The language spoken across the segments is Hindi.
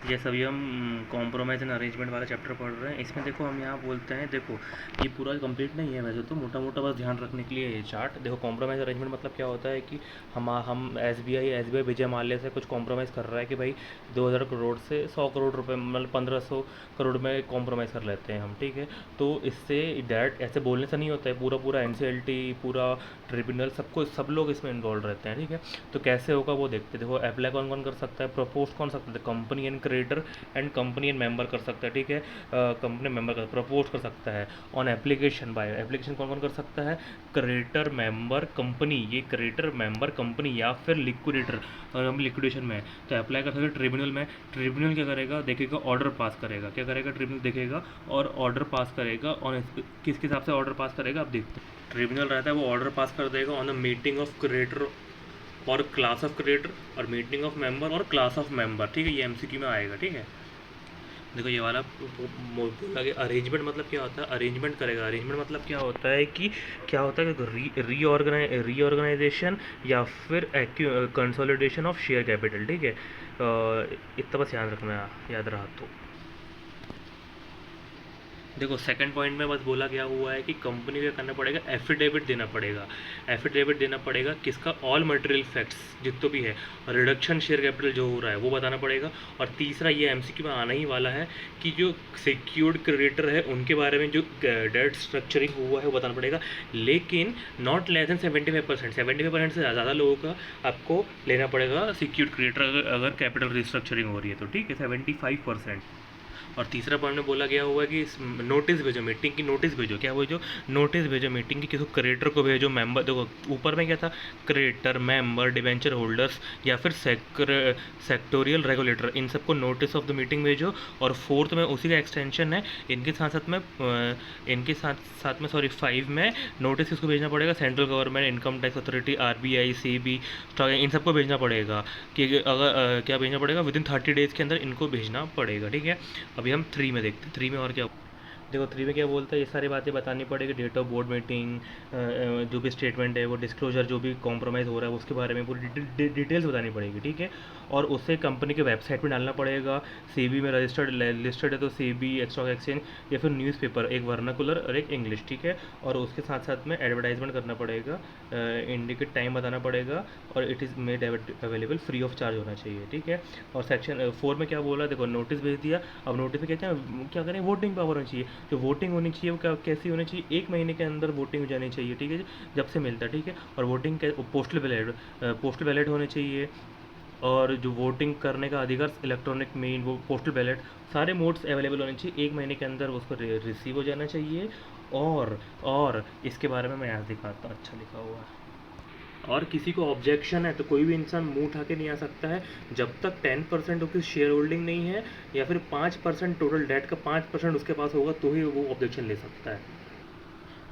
ये सभी हम कॉम्प्रोमाइज़ एंड अरेंजमेंट वाला चैप्टर पढ़ रहे हैं। इसमें देखो हम यहाँ बोलते हैं, देखो ये पूरा कंप्लीट नहीं है वैसे तो, मोटा मोटा बस ध्यान रखने के लिए ये चार्ट। देखो कॉम्प्रोमाइज़ अरेंजमेंट मतलब क्या होता है कि हम S B I Vijay Mallya से कुछ कॉम्प्रोमाइज़ कर रहा है कि भाई 2,000 करोड़ से 100 करोड़ रुपये, मतलब 1,500 करोड़ में कॉम्प्रोमाइज़ कर लेते हैं हम, ठीक है। तो इससे डायरेक्ट ऐसे बोलने से नहीं होता है, पूरा पूरा NCLT, पूरा ट्रिब्यूनल, सब लोग इसमें इन्वॉल्व रहते हैं, ठीक है। तो कैसे होगा वो देखते हैं। देखो अप्लाई कौन कौन कर सकता है, प्रपोज कौन सकता है, company and creator and company and member कर सकता है, ठीक है। कंपनी मेंबर कर प्रपोज कर सकता है ऑन एप्लीकेशन। बाय एप्लीकेशन कौन कौन कर सकता है, क्रिएटर मेंबर कंपनी, ये क्रिएटर मेंबर कंपनी या फिर लिक्विडेटर, अगर हम लिक्विडेशन में है तो अप्लाई कर सकते हैं ट्रिब्यूनल में। ट्रिब्यूनल क्या करेगा, देखेगा ऑर्डर पास करेगा, क्या करेगा ट्रिब्यूनल देखेगा और ऑर्डर पास करेगा। और किसके हिसाब से ऑर्डर पास करेगा आप देखते हैं। ट्रिब्यूनल रहता है वो ऑर्डर पास कर देगा on the meeting of creator और क्लास ऑफ क्रिएटर और मीटिंग ऑफ मेंबर और क्लास ऑफ मेंबर, ठीक है। ये MCQ में आएगा, ठीक है। देखो ये वाला बोला कि अरेंजमेंट मतलब क्या होता है, अरेंजमेंट करेगा। अरेंजमेंट मतलब क्या होता है कि क्या होता है कि रीऑर्गेनाइजेशन या फिर कंसोलिडेशन ऑफ शेयर कैपिटल, ठीक है। इतना बस याद रखना, याद रहा तो। देखो सेकंड पॉइंट में बस बोला गया हुआ है कि कंपनी को करना पड़ेगा, एफिडेविट देना पड़ेगा। एफिडेविट देना पड़ेगा किसका, ऑल मटेरियल फैक्ट्स जितने भी है, रिडक्शन शेयर कैपिटल जो हो रहा है वो बताना पड़ेगा। और तीसरा ये MCQ में आना ही वाला है कि जो सिक्योर्ड क्रेडिटर है उनके बारे में जो डेट स्ट्रक्चरिंग हुआ है वो बताना पड़ेगा, लेकिन नॉट लेस देन 75%। 75% से ज़्यादा लोगों का आपको लेना पड़ेगा सिक्योर्ड क्रेडिटर अगर कैपिटल रिस्ट्रक्चरिंग हो रही है तो, ठीक है, 75%। और तीसरा पॉइंट में बोला गया हुआ है कि नोटिस भेजो, मीटिंग की नोटिस भेजो। क्या भेजो, नोटिस भेजो मीटिंग की, किसी क्रिएटर को भेजो, मेंबर। देखो ऊपर में क्या था, क्रिएटर, मेंबर, डिवेंचर होल्डर्स या फिर सेक्टोरियल रेगुलेटर, इन सबको नोटिस ऑफ द मीटिंग भेजो। और फोर्थ में उसी का एक्सटेंशन है, इनके साथ साथ में इनके साथ साथ में सॉरी 5 में नोटिस किसको भेजना पड़ेगा, central government, income tax authority, RBI, CB, इन सबको भेजना पड़ेगा कि अगर क्या भेजना पड़ेगा, विद इन 30 डेज़ के अंदर इनको भेजना पड़ेगा, ठीक है। अभी हम 3 में देखते हैं, 3 में और क्या। देखो 3 में क्या बोलता है, ये सारी बातें बतानी पड़ेगी, डेट ऑफ बोर्ड मीटिंग, जो भी स्टेटमेंट है वो, डिस्क्लोजर जो भी कॉम्प्रोमाइज़ हो रहा है उसके बारे में पूरी डिटेल्स बतानी पड़ेगी, ठीक है। और उसे कंपनी के वेबसाइट में डालना पड़ेगा। CB में रजिस्टर्ड लिस्टेड है तो CB, स्टॉक एक्सचेंज या फिर न्यूज़पेपर, एक वर्नाकुलर और एक इंग्लिश, ठीक है। और उसके साथ साथ में एडवर्टाइजमेंट करना पड़ेगा, इंडिकेट टाइम बताना पड़ेगा, और it is made available free of charge होना चाहिए, ठीक है। और सेक्शन 4 में क्या बोला, देखो नोटिस भेज दिया। अब नोटिस में क्या करें, वोटिंग पावर होनी चाहिए। जो वोटिंग होनी चाहिए वो कैसी होनी चाहिए, 1 महीने के अंदर वोटिंग हो जानी चाहिए, ठीक है, जब से मिलता है, ठीक है। और वोटिंग पोस्टल बैलेट होने चाहिए। और जो वोटिंग करने का अधिकार, इलेक्ट्रॉनिक मेन, वो पोस्टल बैलेट, सारे मोड्स अवेलेबल होने चाहिए, 1 महीने के अंदर उसको रिसीव हो जाना चाहिए। और इसके बारे में मैं यहाँ दिखाता हूँ, अच्छा लिखा हुआ है। और किसी को ऑब्जेक्शन है तो कोई भी इंसान मुंह उठा के नहीं आ सकता है, जब तक 10% उसकी शेयर होल्डिंग नहीं है या फिर 5% टोटल डेट का 5% उसके पास होगा तो ही वो ऑब्जेक्शन ले सकता है।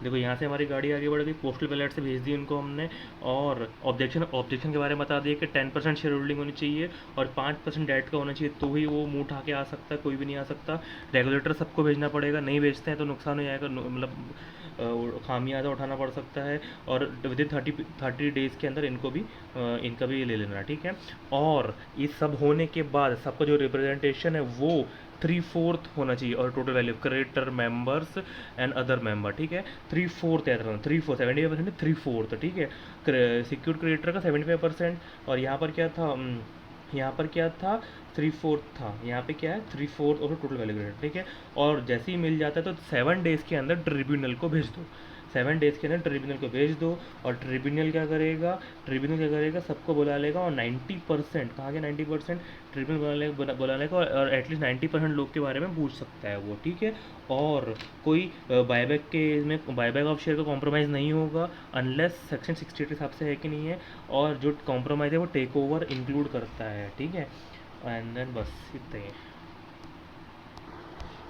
देखो यहाँ से हमारी गाड़ी आगे बढ़ गई, पोस्टल बैलेट से भेज दी उनको हमने। और ऑब्जेक्शन के बारे में बता दिया कि 10% शेयर होल्डिंग होनी चाहिए और 5% डेट का होना चाहिए तो ही वो मुंह उठा के आ सकता है, कोई भी नहीं आ सकता। रेगुलेटर सबको भेजना पड़ेगा, नहीं भेजते हैं तो नुकसान हो जाएगा, मतलब खामियाजा उठाना पड़ सकता है। और विद इन 30 डेज़ के अंदर इनका भी ले लेना, ठीक है। और ये सब होने के बाद सबका जो रिप्रेजेंटेशन है वो 3/4 होना चाहिए, और total value creator, members and other member, ठीक है। 3/4 याद रखना, 3/4, 75% 3/4, ठीक है। सिक्योर क्रिएटर का 75%। और यहाँ पर क्या था 3/4 था, यहाँ पे क्या है 3/4 और टोटल वैल्यू क्रिएटर, ठीक है। और जैसे ही मिल जाता है तो 7 डेज़ के अंदर ट्रिब्यूनल को भेज दो, 7 डेज़ के अंदर ट्रिब्यूनल को भेज दो। और ट्रिब्यूनल क्या करेगा, सबको बुला लेगा और 90%, कहाँ के 90%, ट्रिब्यूनल बुला लेगा और एटलीस्ट 90% लोग के बारे में पूछ सकता है वो, ठीक है। और कोई बायबैक ऑफ शेयर का कॉम्प्रोमाइज़ नहीं होगा अनलेस सेक्शन 68 के हिसाब से है कि नहीं है। और जो कॉम्प्रोमाइज़ है वो टेक ओवर इंक्लूड करता है, ठीक है। एंड देन बस इतना ही,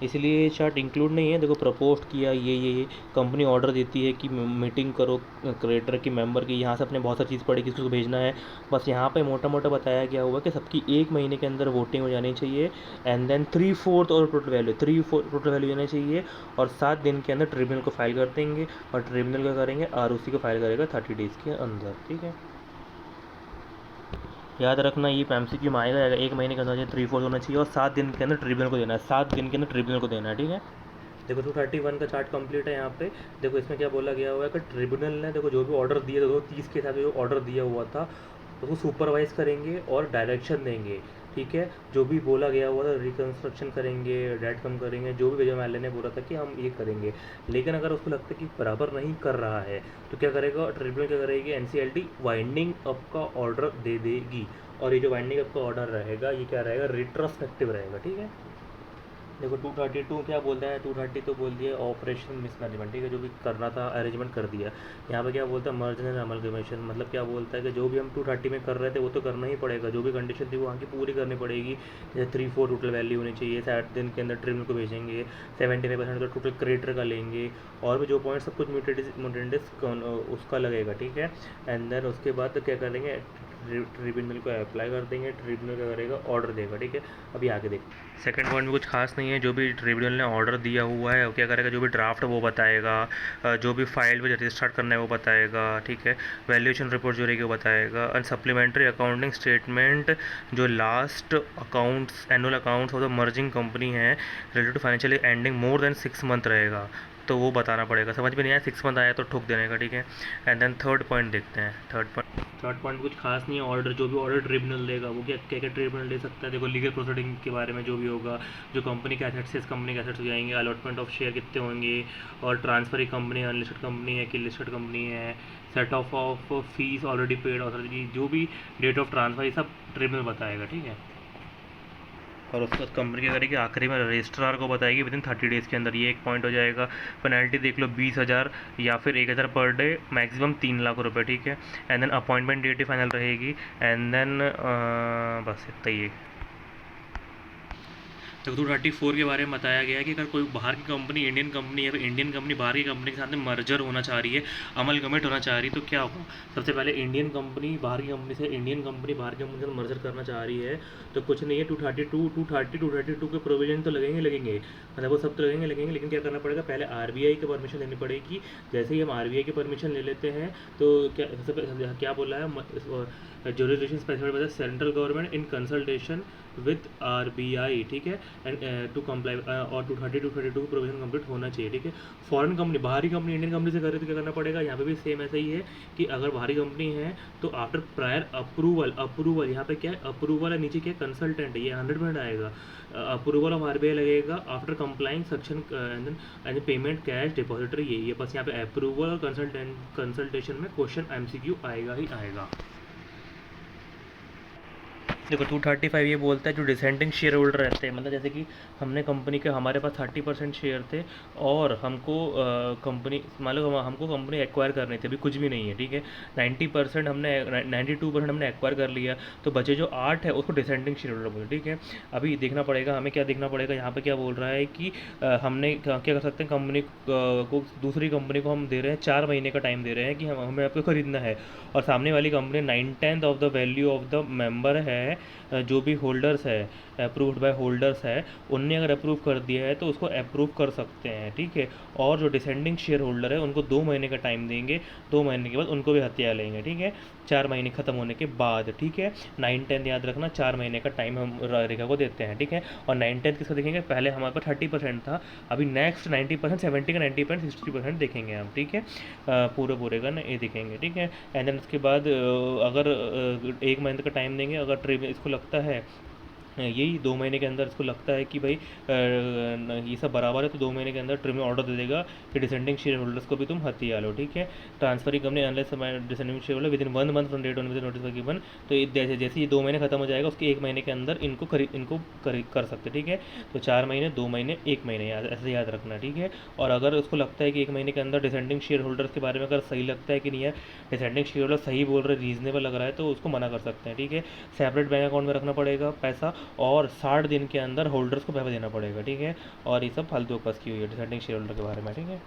इसलिए ये चार्ट इंक्लूड नहीं है। देखो प्रपोज किया, ये कंपनी ऑर्डर देती है कि मीटिंग करो क्रिएटर की, मेंबर की, यहाँ से अपने बहुत सारी चीज़ पढ़ी किसी को भेजना है। बस यहाँ पे मोटा मोटा बताया गया हुआ कि सबकी 1 महीने के अंदर वोटिंग हो जानी चाहिए। एंड देन 3/4 और टोटल वैल्यू जानी चाहिए। और 7 दिन के अंदर ट्रिब्यूनल को फाइल कर देंगे और ट्रिब्यूनल क्या करेंगे, ROC को फाइल करेगा 30 डेज़ के अंदर, ठीक है। याद रखना ये एमसीक्यू में आएगा, 1 महीने के अंदर 3/4 होना चाहिए और 7 दिन के अंदर ट्रिब्यूनल को देना है, 7 दिन के अंदर ट्रिब्यूनल को देना है, ठीक है। देखो 231 का चार्ट कंप्लीट है यहाँ पे। देखो इसमें क्या बोला गया हुआ है कि ट्रिब्यूनल ने देखो जो भी ऑर्डर दिया, 230 के हिसाब से जो ऑर्डर दिया हुआ था उसको सुपरवाइज करेंगे और डायरेक्शन देंगे, ठीक है। जो भी बोला गया हुआ था रिकन्स्ट्रक्शन करेंगे, डेट कम करेंगे, जो भी विजय माल्या ने बोला था कि हम ये करेंगे। लेकिन अगर उसको लगता है कि बराबर नहीं कर रहा है तो क्या करेगा ट्रिब्यूनल, क्या करेगी, एनसीएलटी वाइंडिंग अप का ऑर्डर दे देगी। और ये जो वाइंडिंग अप का ऑर्डर रहेगा ये क्या रहेगा, रिट्रोस्पेक्टिव रहेगा, ठीक है। देखो 232 क्या बोलता है, 230 तो बोल दिया ऑपरेशन मिसमैनेजमेंट, ठीक है, जो भी करना था अरेंजमेंट कर दिया। यहाँ पे क्या बोलता है, मर्जर एंड अमलगमेशन, मतलब क्या बोलता है कि जो भी हम 230 में कर रहे थे वो तो करना ही पड़ेगा, जो भी कंडीशन थी वो वहाँ की पूरी करनी पड़ेगी। जैसे 3/4 टोटल वैल्यू होनी चाहिए, 7 दिन के अंदर ट्रिब्यूनल को भेजेंगे, 75% तो टोटल क्रेडिटर का लेंगे, और भी जो पॉइंट सब कुछ म्यूटेंडिस उसका लगेगा, ठीक है। एंड देन उसके बाद क्या करेंगे, ट्रिब्यूनल को अप्लाई कर देंगे, ट्रिब्यूनल क्या करेगा, ऑर्डर देगा, ठीक है। अभी आगे देखो सेकंड पॉइंट में कुछ खास नहीं है, जो भी ट्रिब्यूनल ने ऑर्डर दिया हुआ है वो क्या करेगा, जो भी ड्राफ्ट वो बताएगा, जो भी फाइल में रजिस्टर करना है वो बताएगा, ठीक है। वैल्यूएशन रिपोर्ट जो रहेगी वो बताएगा, एंड सप्लीमेंट्री अकाउंटिंग स्टेटमेंट जो last accounts annual accounts of the merging company है related to financial ending more than 6 month रहेगा, तो वो बताना पड़ेगा। समझ में नहीं आया, 6 मंथ आया तो ठोक देने का, ठीक है। एंड देन थर्ड पॉइंट देखते हैं। थर्ड पॉइंट कुछ खास नहीं है, ऑर्डर जो भी ऑर्डर ट्रिब्यूनल देगा वो क्या क्या क्या ट्रिब्यूनल दे सकता है। देखो लीगल प्रोसीडिंग के बारे में जो भी होगा, जो कंपनी के एसेट्स है, इस कंपनी के एसेट्स हो जाएंगे, अलॉटमेंट ऑफ शेयर कितने होंगे, और ट्रांसफर कंपनी अनलिस्टेड कंपनी है कि लिस्टेड कंपनी है, set of fees already paid, और जो भी डेट ऑफ ट्रांसफर, ये सब ट्रिब्यूनल बताएगा, ठीक है। और उसके बाद कंपनी क्या करेगी, आखिरी में रजिस्ट्रार को बताएगी विदिन 30 डेज़ के अंदर, ये एक पॉइंट हो जाएगा। पेनल्टी देख लो 20,000 या फिर 1,000 पर डे, मैक्सिमम 3 लाख रुपए, ठीक है। एंड देन अपॉइंटमेंट डेट ही फाइनल रहेगी। एंड देन बस इतना ही है। तो 234 के बारे में बताया गया है कि अगर कोई बाहर की कंपनी इंडियन कंपनी या फिर इंडियन कंपनी बाहर की कंपनी के साथ में मर्जर होना चाह रही है, अमलगमेंट होना चाह रही है, तो क्या होगा। सबसे पहले इंडियन कंपनी बाहर की कंपनी से, इंडियन कंपनी बाहर की कंपनी से मर्जर करना चाह रही है तो कुछ नहीं है, 232 के प्रोविजन तो लगेंगे, मतलब वो सब तो लगेंगे, लेकिन क्या करना पड़ेगा, पहले आरबीआई की परमिशन लेनी पड़ेगी। जैसे ही हम आरबीआई की परमिशन ले लेते हैं तो क्या बोला है, jurisdiction specified by the central government in consultation with RBI, ठीक है। एंड टू कंप्लाई और 232 प्रोविजन कंप्लीट होना चाहिए, ठीक है। फॉरेन कंपनी, बाहरी कंपनी इंडियन कंपनी से कर रही तो क्या करना पड़ेगा, यहाँ पे भी सेम ऐसा ही है कि अगर बाहरी कंपनी है तो आफ्टर प्रायर अप्रूवल यहाँ पे क्या है, अप्रूवल है, नीचे क्या है, कंसल्टेंट है, ये 100% आएगा। अप्रूवल ऑफ आरबीआई लगेगा after complying section, and payment cash depository, ये बस यहाँ पे अप्रूवल और कंसल्टेशन में क्वेश्चन एमसीक्यू आएगा ही आएगा। देखो 235 ये बोलता है जो डिसेंडिंग शेयर होल्डर रहते हैं, मतलब जैसे कि हमने कंपनी के, हमारे पास 30% शेयर थे और हमको कंपनी, मान लो हमको कंपनी एक्वायर करनी थी, अभी कुछ भी नहीं है, ठीक है। 90% हमने 92% हमने एक्वायर कर लिया, तो बचे जो 8 है उसको डिसेंडिंग शेयर होल्डर बोलते हैं, ठीक है। अभी देखना पड़ेगा हमें, क्या देखना पड़ेगा यहाँ पे, क्या बोल रहा है कि हमने क्या कर सकते हैं, कंपनी को, दूसरी कंपनी को हम दे रहे हैं 4 महीने का टाइम दे रहे हैं कि हमें आपको खरीदना है, और सामने वाली company 9/10 of the value of the member है, जो भी होल्डर्स है, अप्रूव्ड बाय होल्डर्स है, उनने अगर अप्रूव कर दिया है तो उसको अप्रूव कर सकते हैं, ठीक है। और जो डिसेंडिंग शेयर होल्डर है उनको 2 महीने का टाइम देंगे, 2 महीने के बाद उनको भी हत्या लेंगे, ठीक है, 4 महीने ख़त्म होने के बाद, ठीक है। 9/10 याद रखना, 4 महीने का टाइम हम रेखा को देते हैं, ठीक है। और 9/10 किसका देखेंगे, पहले हमारे पास 30% था, अभी नेक्स्ट 90%, 70 का 90%, 60% देखेंगे हम, ठीक है। पूरे का ना ये देखेंगे, ठीक है। एंड देन उसके बाद अगर 1 महीने का टाइम देंगे, अगर ट्रेड इसको लगता है यही 2 महीने के अंदर इसको लगता है कि भाई ये सब बराबर है, तो 2 महीने के अंदर ट्रिम में ऑर्डर दे देगा कि डिसेंडिंग शेयर होल्डर्स को भी तुम हत्या लो, ठीक है। Transferring company unless descending shareholder within 1 month from date on with notice given, तो जैसे ये 2 महीने खत्म हो जाएगा उसके 1 महीने के अंदर इनको कर सकते, ठीक है। तो 4 महीने, 2 महीने, 1 महीने ऐसे याद रखना, ठीक है। और अगर उसको लगता है कि 1 महीने के अंदर डिसेंडिंग शेयर होल्डर्स के बारे में अगर सही लगता है कि नहीं है, डिसेंडिंग शेयर होल्डर सही बोल रहे, रीजनेबल लग रहा है, तो उसको मना कर सकते हैं, ठीक है। सेपरेट बैंक अकाउंट में रखना पड़ेगा पैसा, और 60 दिन के अंदर होल्डर्स को पैसा देना पड़ेगा, ठीक है। और ये सब फालतू बकवास की हुई है डिसेंडिंग शेयर होल्डर के बारे में, ठीक है।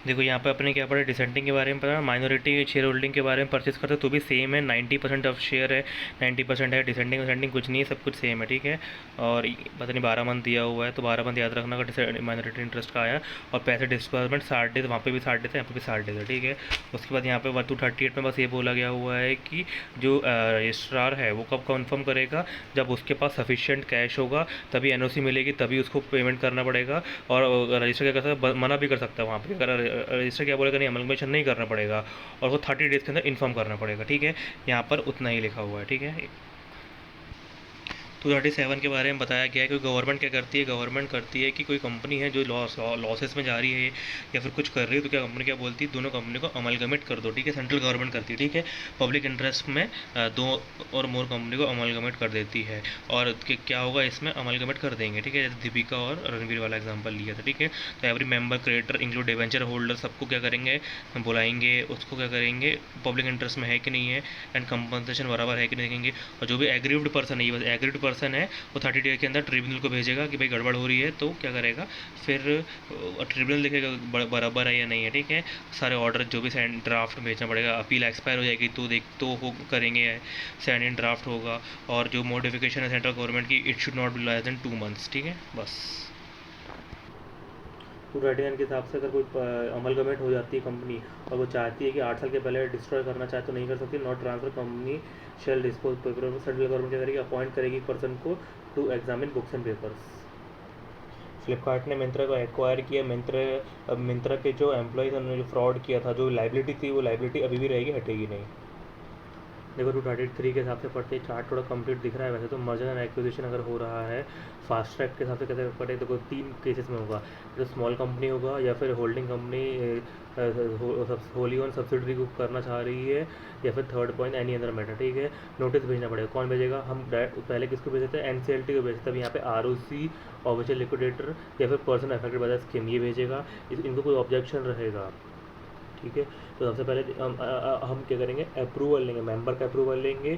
देखो यहाँ पे अपने क्या पढ़ा, डिसेंटिंग के बारे में पढ़ा, माइनॉरिटी शेयर होल्डिंग के बारे में परचेस करते तो भी सेम है, 90% ऑफ शेयर है, 90% है, डिसेंटिंग डिसेंटिंग कुछ नहीं है, सब कुछ सेम है, ठीक है। और पता नहीं 12 मंथ दिया हुआ है, तो 12 मंथ याद रखना अगर माइनॉरिटी इंटरेस्ट का आया। और पैसे डिस्बर्समेंट 60 डेज, वहाँ पे भी 60 डेज है, यहाँ पे भी 60 डेज है, ठीक है। उसके बाद यहाँ पे 1238 में बस ये बोला गया हुआ है कि जो रजिस्ट्रार है वो कब कन्फर्म करेगा, जब उसके पास सफिशिएंट कैश होगा तभी एनओसी मिलेगी, तभी उसको पेमेंट करना पड़ेगा। और रजिस्टर क्या कर सकता है, मना भी कर सकता है वहाँ पे, अगर रजिस्टर क्या बोलेगा नहीं अमलमेशन नहीं करना पड़ेगा, और वो 30 डेज़ के अंदर इन्फॉर्म करना पड़ेगा, ठीक है। यहाँ पर उतना ही लिखा हुआ है, ठीक है। 237 के बारे में बताया गया है कि गवर्नमेंट क्या करती है, गवर्नमेंट करती है कि कोई कंपनी है जो लॉसेस में जा रही है या फिर कुछ कर रही है, तो क्या कंपनी क्या बोलती है, दोनों कंपनी को अमलगमेट कर दो, ठीक है। सेंट्रल गवर्नमेंट करती है, ठीक है। पब्लिक इंटरेस्ट में दो और मोर कंपनी को अमलगमेट कर देती है। और क्या होगा इसमें, अमलगमेट कर देंगे, ठीक है। जैसे दीपिका और रणवीर वाला एग्जाम्पल लिया था, ठीक है। तो every member creator include debenture holder सबको क्या करेंगे, बुलाएंगे, उसको क्या करेंगे, पब्लिक इंटरेस्ट में है कि नहीं है, एंड कंपनसेशन बराबर है कि नहीं देखेंगे। और जो भी एग्रीव्ड पर्सन है, ये बस एग्रीव्ड पर्सन है, वो 30 डेज के अंदर ट्रिब्यूनल को भेजेगा कि भाई गड़बड़ हो रही है, तो क्या करेगा, फिर ट्रिब्यूनल देखेगा बराबर है या नहीं है, ठीक है। सारे ऑर्डर जो भी सेंड ड्राफ्ट भेजना पड़ेगा, अपील एक्सपायर हो जाएगी तो वो करेंगे, सेंड इन ड्राफ्ट होगा। और जो मॉडिफिकेशन है सेंट्रल गवर्नमेंट की, it should not be less than 2 months, ठीक है, बस। 239 के हिसाब से अगर कोई अमलगमेंट हो जाती है कंपनी और वो चाहती है कि 8 साल के पहले डिस्ट्रॉय करना चाहे तो नहीं कर सकती, not transfer company shall dispose paper, central government क्या करेगी, अपॉइंट करेगी पर्सन को to examine books and papers. Flipkart ने मिंत्रा को एक्वायर किया, मिंत्रा के जो एम्प्लॉयज़ उन्होंने जो फ्रॉड किया था, जो लाइबिलिटी थी वो लाइबिलिटी अभी भी रहेगी, हटेगी नहीं। देखो 233 के हिसाब से पढ़ते चार्ट थोड़ा कंप्लीट दिख रहा है। वैसे तो मर्जर एंड एक्विजिशन अगर हो रहा है फास्ट ट्रैक के हिसाब से कैसे पढ़े, देखो 3 केसेस में होगा, तो स्मॉल कंपनी होगा या फिर holding company wholly owned subsidiary को करना चाह रही है, या फिर third point any other matter, ठीक है। नोटिस भेजना पड़ेगा, कौन भेजेगा, हम पहले किसको भेजते हैं, एनसीएलटी को भेजते हैं। अब यहाँ पे आरओसी, ऑफिशियल लिक्विडेटर या फिर person affected by the scheme, ये भेजेगा। इनको कोई ऑब्जेक्शन रहेगा, ठीक है। तो सबसे पहले हम क्या करेंगे, अप्रूवल लेंगे, मेंबर का अप्रूवल लेंगे,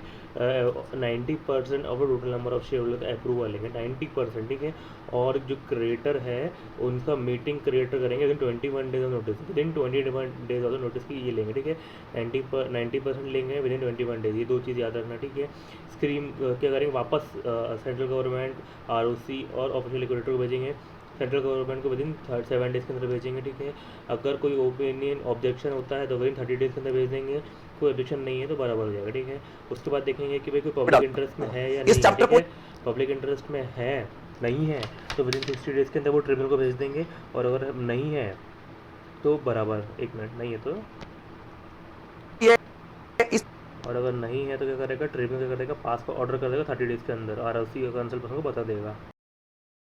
90% of total number of share holder का अप्रूवल लेंगे, 90%, ठीक है। और जो क्रिएटर है उनका मीटिंग क्रिएटर करेंगे within 21 days of notice, within 21 days of notice की ये लेंगे, ठीक है। 90% लेंगे विदिन 21 डेज, ये 2 चीज़ याद रखना, ठीक है। स्क्रीम क्या करेंगे, वापस सेंट्रल गवर्नमेंट, आरओसी और ऑफिशियल लिक्विडेटर को भेजेंगे, सेंट्रल गवर्नमेंट को विदिन 7 डेज़ के अंदर भेजेंगे, ठीक है। अगर कोई ओपिनियन ऑब्जेक्शन होता है तो विदिन 30 डेज़ के अंदर भेज देंगे, कोई ऑब्जेक्शन नहीं है तो बराबर हो जाएगा, ठीक है। उसके बाद देखेंगे कि भाई कोई पब्लिक इंटरेस्ट में है या नहीं है, ठीक है। पब्लिक इंटरेस्ट में है नहीं है तो विदिन 60 डेज़ के अंदर वो ट्रिब्यूनल को भेज देंगे, और अगर नहीं है तो बराबर, 1 मिनट, नहीं है तो, और अगर नहीं है तो क्या करेगा, ट्रिब्यूनल क्या करेगा, पास का ऑर्डर कर देगा 30 डेज़ के अंदर, आरओसी या कंसल्ट को बता देगा।